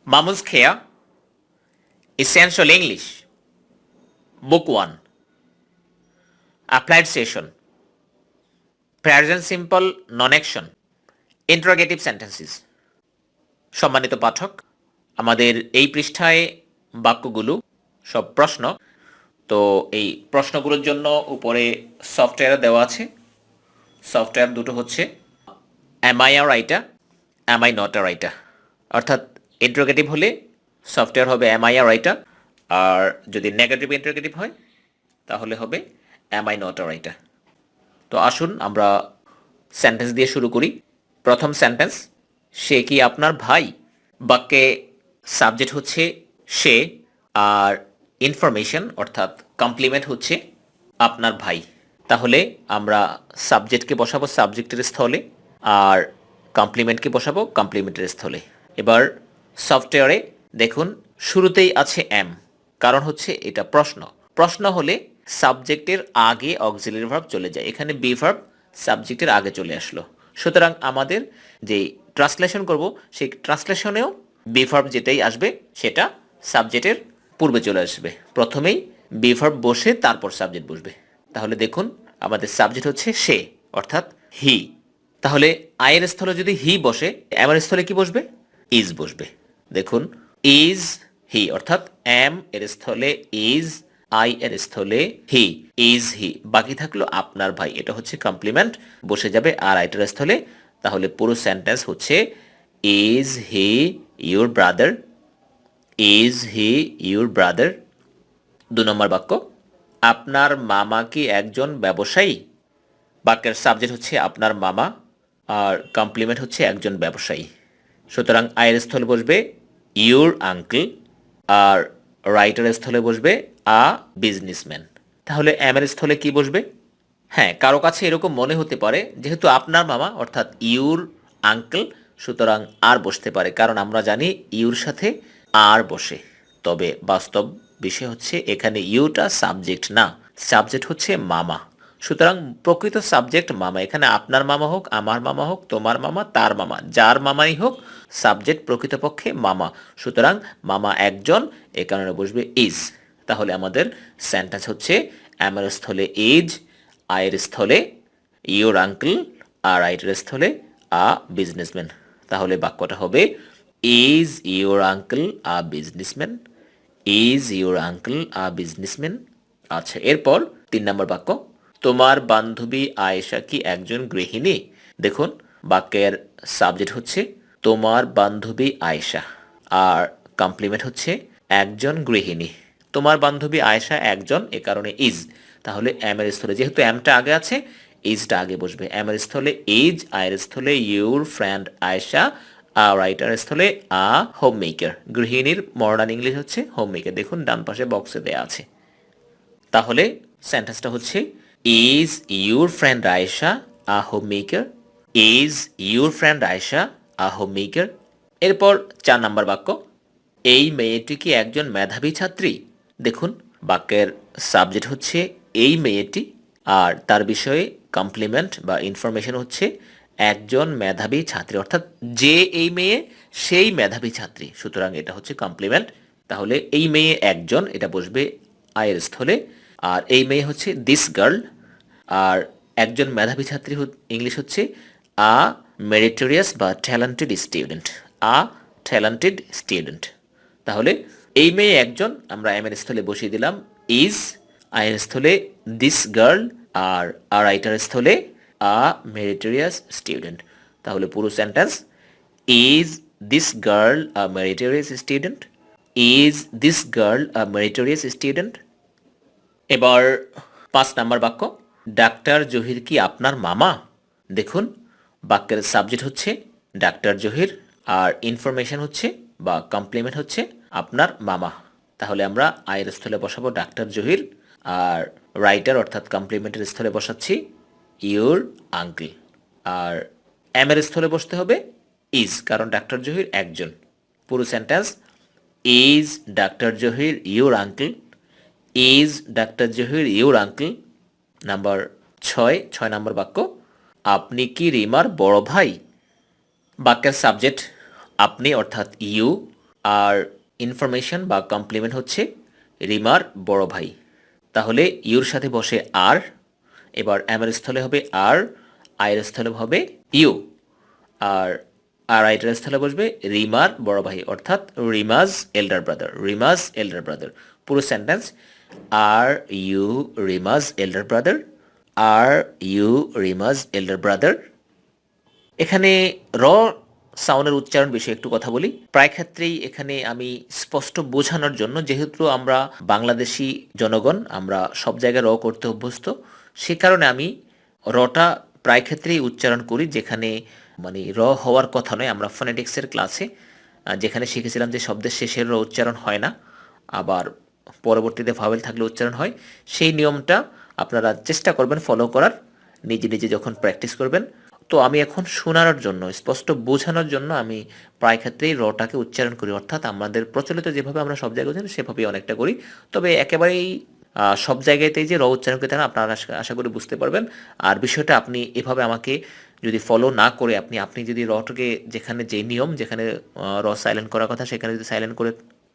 Mamu's Care, Essential English, Book 1, Applied Session, Present Simple Non-Action, Interrogative Sentences. সম্মানিত পাঠক, আমাদের এই পৃষ্ঠায় বাক্যগুলো সব প্রশ্ন। তো এই প্রশ্নগুলোর জন্য উপরে সফটওয়্যার দেওয়া আছে। সফটওয়্যার দুটো হচ্ছে am I a writer, am I not a writer. অর্থাৎ ইন্টারোগেটিভ হলে সফটওয়্যার হবে অ্যাম আই আ রাইটার, আর যদি নেগেটিভ ইন্টারোগেটিভ হয় তাহলে হবে am I not a writer. তো আসুন আমরা সেন্টেন্স দিয়ে শুরু করি। প্রথম সেন্টেন্স, সে কি আপনার ভাই? বাক্যে সাবজেক্ট হচ্ছে সে, আর ইনফরমেশন অর্থাৎ কমপ্লিমেন্ট হচ্ছে আপনার ভাই। তাহলে আমরা সাবজেক্টকে বসাবো সাবজেক্টের স্থলে, আর কমপ্লিমেন্টকে বসাবো কমপ্লিমেন্টের স্থলে। এবার সফটওয়্যারে দেখুন শুরুতেই আছে এম, কারণ হচ্ছে এটা প্রশ্ন। প্রশ্ন হলে সাবজেক্টের আগে অক্সিলারি ভার্ব চলে যায়, এখানে বি ভার্ব সাবজেক্টের আগে চলে আসলো। সুতরাং আমাদের যে ট্রান্সলেশন করব সেই ট্রান্সলেশনেও বি ভার্ব যেটাই আসবে সেটা সাবজেক্টের পূর্বে চলে আসবে। প্রথমেই বি ভার্ব বসে তারপর সাবজেক্ট বসবে। তাহলে দেখুন আমাদের সাবজেক্ট হচ্ছে সে অর্থাৎ হি। তাহলে আয়ের স্থলে যদি হি বসে, এমের স্থলে কি বসবে? ইজ বসবে। দেখুন ইজ হি অর্থাৎ এম এর স্থলে ইজ, আই এর স্থলে হি, ইজ হি। বাকি থাকলো আপনার ভাই, এটা হচ্ছে কমপ্লিমেন্ট, বসে যাবে আর আইটার স্থলে। তাহলে পুরো সেন্টেন্স হচ্ছে is he your brother, is he your brother. 2 নম্বর বাক্য, আপনার মামা কি একজন ব্যবসায়ী? বাক্যের সাবজেক্ট হচ্ছে আপনার মামা, আর কমপ্লিমেন্ট হচ্ছে একজন ব্যবসায়ী। সুতরাং আয়ের স্থলে বসবে ইউর আঙ্কেল, আর রাইটারের স্থলে বসবে আ বিজনেসম্যান। তাহলে এমের স্থলে কি বসবে? হ্যাঁ, কারো কাছে এরকম মনে হতে পারে যেহেতু আপনার মামা অর্থাৎ ইউর আঙ্কেল, সুতরাং আর বসতে পারে, কারণ আমরা জানি ইউর সাথে আর বসে। তবে বাস্তব বিষয় হচ্ছে এখানে ইউটা সাবজেক্ট না, সাবজেক্ট হচ্ছে মামা। সুতরাং প্রকৃত সাবজেক্ট মামা। এখানে আপনার মামা হোক, আমার মামা হোক, তোমার মামা, তার মামা, যার মামাই হোক, সাবজেক্ট প্রকৃতপক্ষে মামা। সুতরাং মামা একজন, এ কারণে বসবে ইজ। তাহলে আমাদের সেন্টেন্স হচ্ছে এমের স্থলে ইজ, আয়ের স্থলে ইউর আঙ্কেল, আর রাইটের স্থলে আ বিজনেসম্যান। তাহলে বাক্যটা হবে is your uncle a businessman, is your uncle a businessman. আচ্ছা, এরপর 3 নম্বর বাক্য, তোমার বান্ধবী আয়েশা কি একজন গৃহিণী? দেখুন বাক্যের সাবজেক্ট হচ্ছে তোমার বান্ধবী আয়েশা, আর কমপ্লিমেন্ট হচ্ছে একজন গৃহিণী। তোমার বান্ধবী আয়েশা একজন, এ কারণে ইজ। তাহলে এম এর স্থলে যেহেতু এমটা আগে আছে, ইজটা আগে বসবে। এম এর স্থলে ইজ, আয়ের স্থলে ইউর ফ্রেন্ড আয়েশা, আর রাইটারের স্থলে আ হোম মেকার। গৃহিণীর মডার্ন ইংলিশ হচ্ছে হোম মেকার। দেখুন ডান পাশে বক্সে দেয়া আছে। তাহলে সেন্টেন্সটা হচ্ছে is your friend Ayesha a home maker, is your friend Ayesha a home maker. এরপর 4 নম্বর বাক্য, এই মেয়েটি কি একজন মেধাবী ছাত্রী? দেখুন বাক্যের সাবজেক্ট হচ্ছে এই মেয়েটি, আর তার বিষয়ে কমপ্লিমেন্ট বা ইনফরমেশন হচ্ছে একজন মেধাবী ছাত্রী, অর্থাৎ যে এই মেয়ে সেই মেধাবী ছাত্রী। সুতরাং এটা হচ্ছে কমপ্লিমেন্ট। তাহলে এই মেয়ে একজন, এটা বসবে আয়ের স্থলে, আর এই মেয়ে হচ্ছে দিস গার্ল, আর একজন মেধাবী ছাত্রী ইংলিশ হচ্ছে আ মেরিটোরিয়াস বা ট্যালেন্টেড স্টুডেন্ট, আ ট্যালেন্টেড স্টুডেন্ট। তাহলে এই মেয়ে একজন, আমরা এম এর স্থলে বসিয়ে দিলাম ইজ, আয়ের স্থলে দিস গার্ল, আর রাইটারের স্থলে আ মেরিটোরিয়াস স্টুডেন্ট। তাহলে পুরো sentence is this girl a meritorious student, is this girl a meritorious student. এবার 5 নাম্বার বাক্য, ডাক্তার জহির কি আপনার মামা? দেখুন বাক্যের সাবজেক্ট হচ্ছে ডাক্তার জহির, আর ইনফরমেশন হচ্ছে বা কমপ্লিমেন্ট হচ্ছে আপনার মামা। তাহলে আমরা আয়ের স্থলে বসাবো ডাক্তার জহির, আর রাইটার অর্থাৎ কমপ্লিমেন্টের স্থলে বসাচ্ছি ইউর আঙ্কেল, আর এম এর স্থলে বসতে হবে ইজ, কারণ ডাক্তার জহির একজন। পুরো sentence is doctor Zahir your uncle, is doctor Zahir your uncle. Number 6 নম্বর বাক্য, আপনি কি রিমার বড় ভাই? বাক্যের সাবজেক্ট আপনি অর্থাৎ ইউ, আর ইনফরমেশন বা কমপ্লিমেন্ট হচ্ছে রিমার বড় ভাই। তাহলে ইউর সাথে বসে আর, এবার এমের স্থলে হবে আর, আয়ের স্থলে হবে ইউ, আর আর আইটার স্থলে বসবে রিমার বড় ভাই অর্থাৎ Rima's elder brother, Rima's elder brother. পুরো sentence, are you Rima's elder brother, are you Rima's elder brother. এখানে র সাউন্ডের উচ্চারণ বিষয়ে একটু কথা বলি। প্রায় ক্ষেত্রেই এখানে আমি স্পষ্ট বোঝানোর জন্য, যেহেতু আমরা বাংলাদেশি জনগণ, আমরা সব জায়গায় র করতে অভ্যস্ত, সে কারণে আমি রটা প্রায় ক্ষেত্রেই উচ্চারণ করি যেখানে মানে র হওয়ার কথা নয়। আমরা ফোনেটিক্সের ক্লাসে যেখানে শিখেছিলাম যে শব্দের শেষের র উচ্চারণ হয় না, আবার পরবর্তীতে ভাওয়েল থাকলে উচ্চারণ হয়, সেই নিয়মটা আপনারা চেষ্টা করবেন ফলো করার নিজে নিজে যখন প্র্যাকটিস করবেন। তো আমি এখন শোনানোর জন্য, স্পষ্ট বোঝানোর জন্য আমি প্রায় ক্ষেত্রেই রটাকে উচ্চারণ করি, অর্থাৎ আমাদের প্রচলিত যেভাবে আমরা সব জায়গায় উচ্চারণ সেভাবেই অনেকটা করি। তবে একেবারেই সব জায়গাতেই যে র উচ্চারণ করতে হয় না, আপনারা আশা করি বুঝতে পারবেন। আর বিষয়টা আপনি এভাবে আমাকে যদি ফলো না করে আপনি যদি রটাকে যেখানে যে নিয়ম, যেখানে র সাইলেন্ট করার কথা সেখানে যদি সাইলেন্ট করে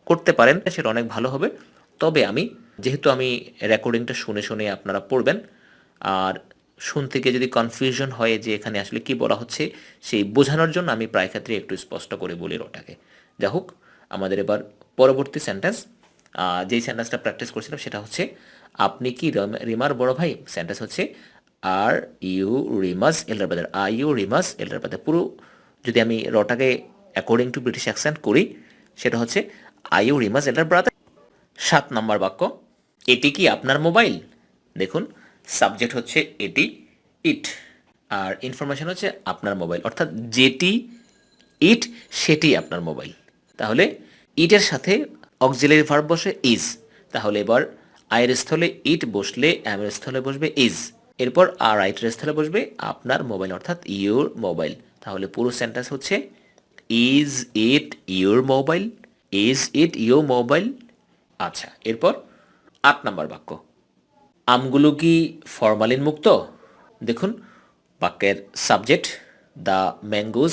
করতে পারেন সেটা অনেক ভালো হবে। তবে যেহেতু আমি রেকর্ডিংটা শুনে শুনে আপনারা পড়বেন, আর শুনতে গিয়ে যদি কনফিউশন হয় যে এখানে আসলে কি বলা হচ্ছে, সেই বোঝানোর জন্য আমি প্রায় ক্ষেত্রে একটু স্পষ্ট করে বলি রটাকে। যা হোক, আমাদের এবার পরবর্তী সেন্টেন্স, যেই সেন্টেন্সটা প্র্যাকটিস করছিলাম সেটা হচ্ছে আপনি কি রিমার বড় ভাই। সেন্টেন্স হচ্ছে are you Rima's elder brother, are you Rima's elder brother. পুরো যদি আমি রটাকে অ্যাকর্ডিং টু ব্রিটিশ অ্যাকসেন্ট করি সেটা হচ্ছে are you Rima's elder brother. 7 নম্বর বাক্য, এটি কি আপনার মোবাইল। দেখুন, সাবজেক্ট হচ্ছে এটি, ইট, আর ইনফরমেশন হচ্ছে আপনার মোবাইল, অর্থাৎ যেটি ইট সেটি আপনার মোবাইল। তাহলে ইটের সাথে অক্সিলারি ভার্ব বসে ইজ, তাহলে এবার আয়ের স্থলে ইট বসলে এর স্থলে বসবে ইজ, এরপর আর রাইটের স্থলে বসবে আপনার মোবাইল অর্থাৎ ইউর মোবাইল। তাহলে পুরো সেন্টেন্স হচ্ছে is it your mobile, is it your mobile. আচ্ছা, এরপর 8 নম্বর বাক্য, আমগুলো কি ফরমালিন মুক্ত। দেখুন, বাক্যের সাবজেক্ট দ্য ম্যাঙ্গোজ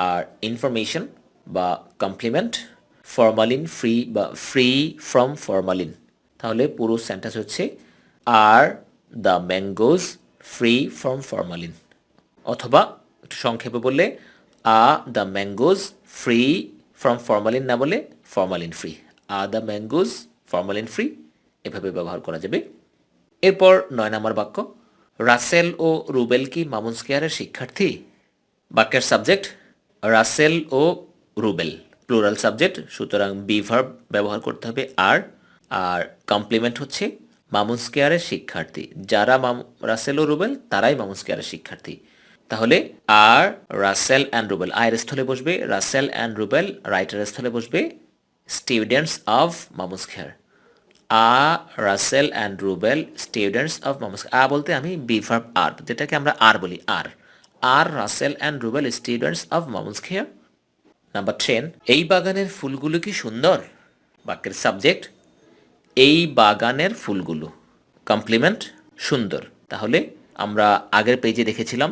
আর ইনফরমেশন বা কমপ্লিমেন্ট ফরমালিন ফ্রি বা ফ্রি ফ্রম ফরমালিন। তাহলে পুরো সেন্টেন্স হচ্ছে are the mangoes free from formalin, অথবা একটু সংক্ষেপে বললে the mangoes free from formalin না বলে formalin free, the mangoes formalin free, এভাবে ব্যবহার করা যাবে। এরপর 9 নম্বর বাক্য, রাসেল ও রুবেল কি মামুন্স কেয়ারের শিক্ষার্থী। বাক্যের সাবজেক্ট রাসেল ও রুবেল, প্লুরাল সাবজেক্ট, সুতরাং বি ভার্ব ব্যবহার করতে হবে আর কমপ্লিমেন্ট হচ্ছে মামুন্স কেয়ারের শিক্ষার্থী। যারা রাসেল ও রুবেল তারাই মামুন্স কেয়ারের শিক্ষার্থী। তাহলে আর রাসেল অ্যান্ড রুবেল, আয়ের স্থলে বসবে রাসেল অ্যান্ড রুবেল, রাইটারের স্থলে বসবে students of Mamun's care. Rasel and Rubel students of Mamun's. বলতে আমি বি ভার্ব আর, যেটাকে আমরা আর বলি, are Rasel and Rubel students of Mamun's care. Number 10, এই বাগানের ফুলগুলো কি সুন্দর। বাক্যের সাবজেক্ট এই বাগানের ফুলগুলো, কমপ্লিমেন্ট সুন্দর। তাহলে আমরা আগের পেজে দেখেছিলাম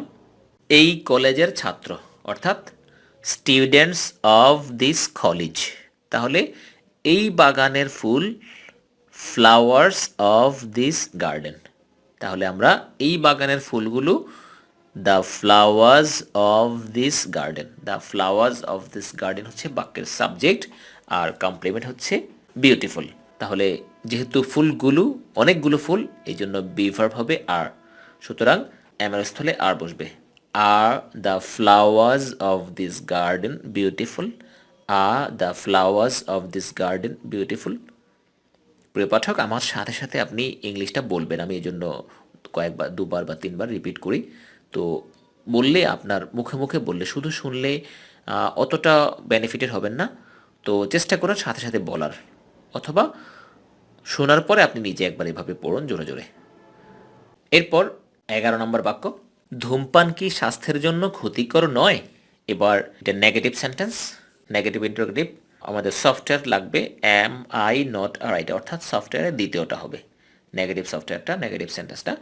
এই কলেজের ছাত্র, অর্থাৎ স্টুডেন্টস অফ দিস কলেজ। তাহলে এই বাগানের ফুল ফ্লাওয়ার্স অফ দিস গার্ডেন। তাহলে আমরা এই বাগানের ফুলগুলো the flowers of this garden, the flowers of this garden হচ্ছে বাক্যের সাবজেক্ট, আর কমপ্লিমেন্ট হচ্ছে বিউটিফুল। তাহলে যেহেতু ফুলগুলো অনেকগুলো ফুল, এই জন্য বি ভার্ব হবে আর, সুতরাং এর স্থলে আর বসবে। Are the flowers of this garden beautiful, are the flowers of this garden beautiful. প্রিয় পাঠক, আমার সাথে সাথে আপনি ইংলিশটা বলবেন, আমি এই জন্য কয়েকবার 2বার বা 3বার রিপিট করি। তো বললে আপনার মুখে মুখে বললে, শুধু শুনলে অতটা বেনিফিটেড হবেন না। তো চেষ্টা করুন সাথে সাথে বলার, অথবা শোনার পরে আপনি নিজে একবার এভাবে পড়ুন জোরে জোরে। এরপর 11 নম্বর বাক্য, ধূমপান কি স্বাস্থ্যের জন্য ক্ষতিকর নয়। এবার এটা নেগেটিভ সেন্টেন্স, নেগেটিভ ইন্টারোগেটিভ। আমাদের সফটওয়্যার লাগবে এম আই নট আর রাইট, অর্থাৎ সফটওয়্যারের দ্বিতীয়টা হবে নেগেটিভ সফটওয়্যারটা, নেগেটিভ সেন্টেন্সটা।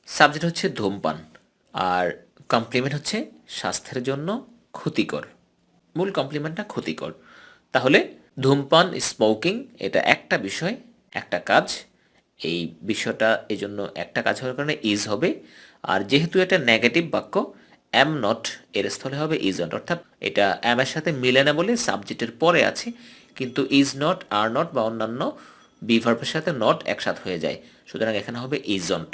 সাবজেক্ট হচ্ছে ধূমপান, আর কমপ্লিমেন্ট হচ্ছে স্বাস্থ্যের জন্য ক্ষতিকর। মূল কমপ্লিমেন্টটা ক্ষতিকর। তাহলে ধূমপান স্মোকিং এটা একটা বিষয়, একটা কাজ। এই বিষয়টা এই জন্য একটা কাজ হওয়ার কারণে ইজ হবে। আর যেহেতু এটা নেগেটিভ বাক্য, অ্যাম নট এর স্থলে হবে ইজন্ট, অর্থাৎ এটা অ্যাম এর সাথে মিলে না বলে সাবজেক্টের পরে আছে, কিন্তু ইজ নট, আর নট বা অন্যান্য বিভার্বের সাথে নট একসাথে হয়ে যায়, সুতরাং এখানে হবে ইজন্ট।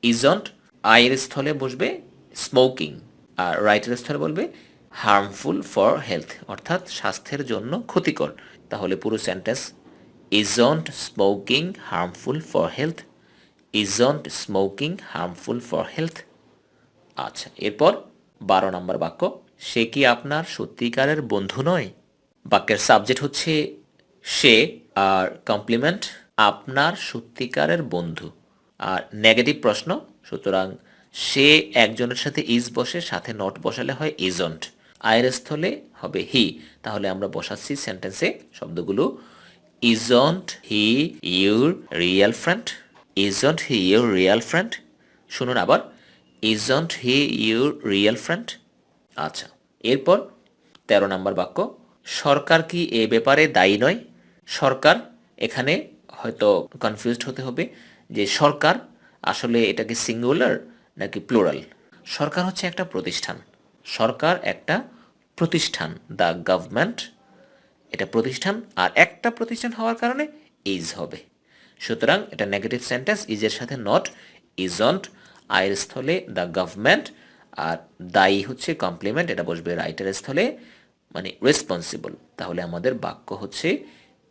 ইজন্ট আয়ের স্থলে বসবে স্মোকিং, আর রাইটের স্থলে বলবে হার্মফুল ফর হেলথ, অর্থাৎ স্বাস্থ্যের জন্য ক্ষতিকর। তাহলে পুরো sentence, isn't smoking harmful for health, isn't smoking harmful for health. আচ্ছা, এরপর 12 নম্বর বাক্য, সে কি আপনার সত্যিকারের বন্ধু নয়? বাক্যের সাবজেক্ট হচ্ছে সে, আর কমপ্লিমেন্ট আপনার সত্যিকারের বন্ধু, আর নেগেটিভ প্রশ্ন, সুতরাং সে একজনের সাথে ইজ বসে, সাথে নট বসালে হয় ইজন্ট, আয়ের স্থলে হবে হি। তাহলে আমরা বসাচ্ছি সেন্টেন্সে শব্দগুলো, isn't he your real friend, isn't he your real friend. শুনুন আবার, isn't he your real friend. আচ্ছা, এরপর 13 নম্বর বাক্য, সরকার কি এ ব্যাপারে দায়ী নয়? সরকার, এখানে হয়তো কনফিউজড হতে হবে যে সরকার আসলে এটা কি সিঙ্গুলার নাকি প্লুরাল। সরকার হচ্ছে একটা প্রতিষ্ঠান, সরকার একটা প্রতিষ্ঠান, দ্য গভর্নমেন্ট এটা প্রতিষ্ঠান, আর একটা প্রতিষ্ঠান হওয়ার কারণে ইজ হবে। সুতরাং এটা নেগেটিভ সেন্টেন্স, ইজের সাথে নট, ইজন্ট, আয়ের স্থলে দ্য গভর্নমেন্ট, আর দায়ী হচ্ছে কমপ্লিমেন্ট, এটা বসবে রাইটের স্থলে, মানে রেসপন্সিবল। তাহলে আমাদের বাক্য হচ্ছে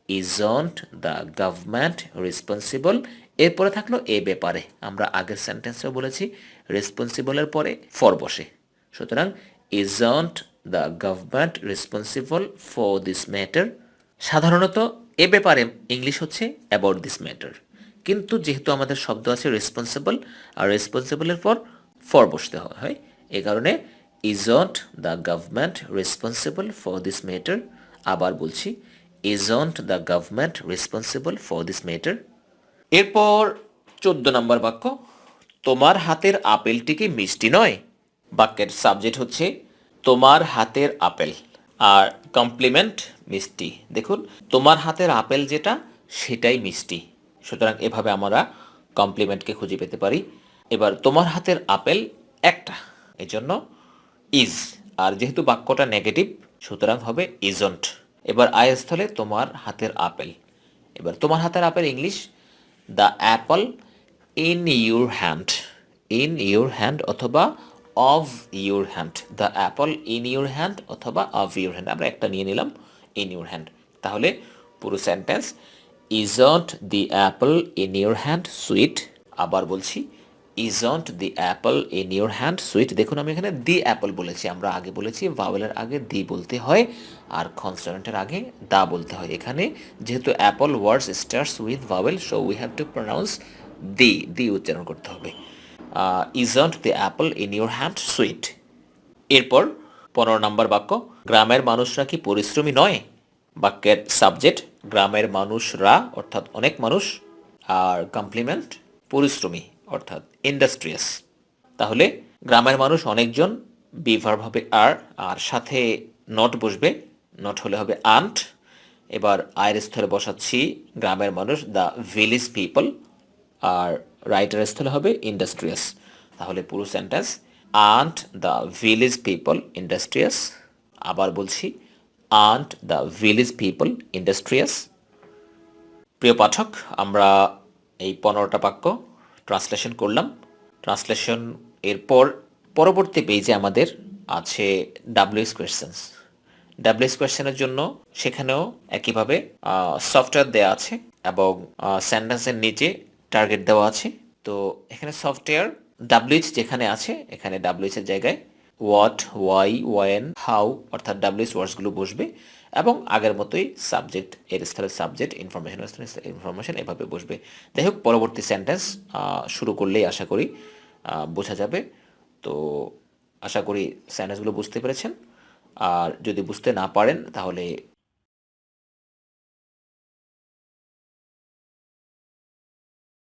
ইজন্ট দ্য গভর্নমেন্ট রেসপন্সিবল। এরপরে থাকলো এ ব্যাপারে, আমরা আগের সেন্টেন্সেও বলেছি রেসপন্সিবলের পরে ফর বসে, সুতরাং isn't the government responsible for this matter. সাধারণত এ ব্যাপারে ইংলিশ হচ্ছে অ্যাবাউট দিস ম্যাটার, কিন্তু যেহেতু আমাদের শব্দ আছে রেসপন্সিবল, আর রেসপন্সিবলের পর ফর বসতে হয়, এ কারণে isn't the government responsible for this matter. আবার বলছি, isn't the government responsible for this matter. এরপর 14 নম্বর বাক্য, তোমার হাতের আপেলটি কি মিষ্টি নয়? বাক্যের সাবজেক্ট হচ্ছে তোমার হাতের আপেল, আর কমপ্লিমেন্ট মিষ্টি। দেখুন, তোমার হাতের আপেল যেটা সেটাই মিষ্টি, সুতরাং এভাবে আমরা কমপ্লিমেন্টকে খুঁজে পেতে পারি। এবার তোমার হাতের আপেল একটা, এজন্য ইজ, আর যেহেতু বাক্যটা নেগেটিভ সুতরাং হবে ইজন্ট। এবার আয়ের স্থলে তোমার হাতের আপেল। এবার তোমার হাতের আপেল English, the apple in your hand, in your hand অথবা of your hand, the apple in your hand অথবা অফ ইউর হ্যান্ড, আমরা একটা নিয়ে নিলাম ইন ইউর হ্যান্ড। তাহলে পুরো sentence, isn't the Apple in your hand sweet. আবার বলছি, isn't the Apple in your hand sweet. দেখুন আমি এখানে দি অ্যাপল বলেছি, আমরা আগে বলেছি ভাওয়েলের আগে দি বলতে হয় আর কনসোনেন্টের আগে দা বলতে হয়। এখানে যেহেতু apple words starts with vowel, so we have to pronounce the উচ্চারণ করতে হবে। ইজন্ট দি অ্যাপল ইন ইউর হ্যান্ড সুইট। এরপর 15 নম্বর বাক্য, গ্রামের মানুষরা কি পরিশ্রমী নয়? বাক্যের সাবজেক্ট গ্রামের মানুষরা অর্থাৎ অনেক মানুষ, আর কমপ্লিমেন্ট পরিশ্রমী অর্থাৎ ইন্ডাস্ট্রিয়াস। তাহলে গ্রামের মানুষ অনেকজন, বিভার্ব হবে আর সাথে নট বসবে, নট হলে হবে আন্ট। এবার আয়ের স্থলে বসাচ্ছি গ্রামের মানুষ, the village people, are writer স্থলে হবে ইন্ডাস্ট্রিয়াস। তাহলে পুরো sentence, aren't the village people industrious. আবার বলছি, aren't the village people industrious. প্রিয় পাঠক, আমরা এই 15টা বাক্য ট্রান্সলেশন করলাম। ট্রান্সলেশন এরপর পরবর্তী পেজে আমাদের আছে ডাব্লিউএস কোয়েশ্চেন্স। ডাব্লিউএস কোয়েশ্চেনের জন্য সেখানেও একইভাবে সফটওয়্যার দেওয়া আছে এবং সেন্টেন্সের নিচে টার্গেট দেওয়া আছে। তো এখানে সফটওয়্যার ডাব্লিউএইচ যেখানে আছে, এখানে ডাব্লিউএইচ এর জায়গায় হোয়াট, ওয়াই, ওয়েন, হাউ অর্থাৎ ডাব্লিউএইচ ওয়ার্ডসগুলো বসবে এবং আগের মতোই সাবজেক্ট এর স্থলে সাবজেক্ট, ইনফরমেশন ইনফরমেশন এভাবে বসবে। যাই হোক, পরবর্তী সেন্টেন্স শুরু করলেই আশা করি বোঝা যাবে। তো আশা করি সেন্টেন্সগুলো বুঝতে পেরেছেন, আর যদি বুঝতে না পারেন তাহলে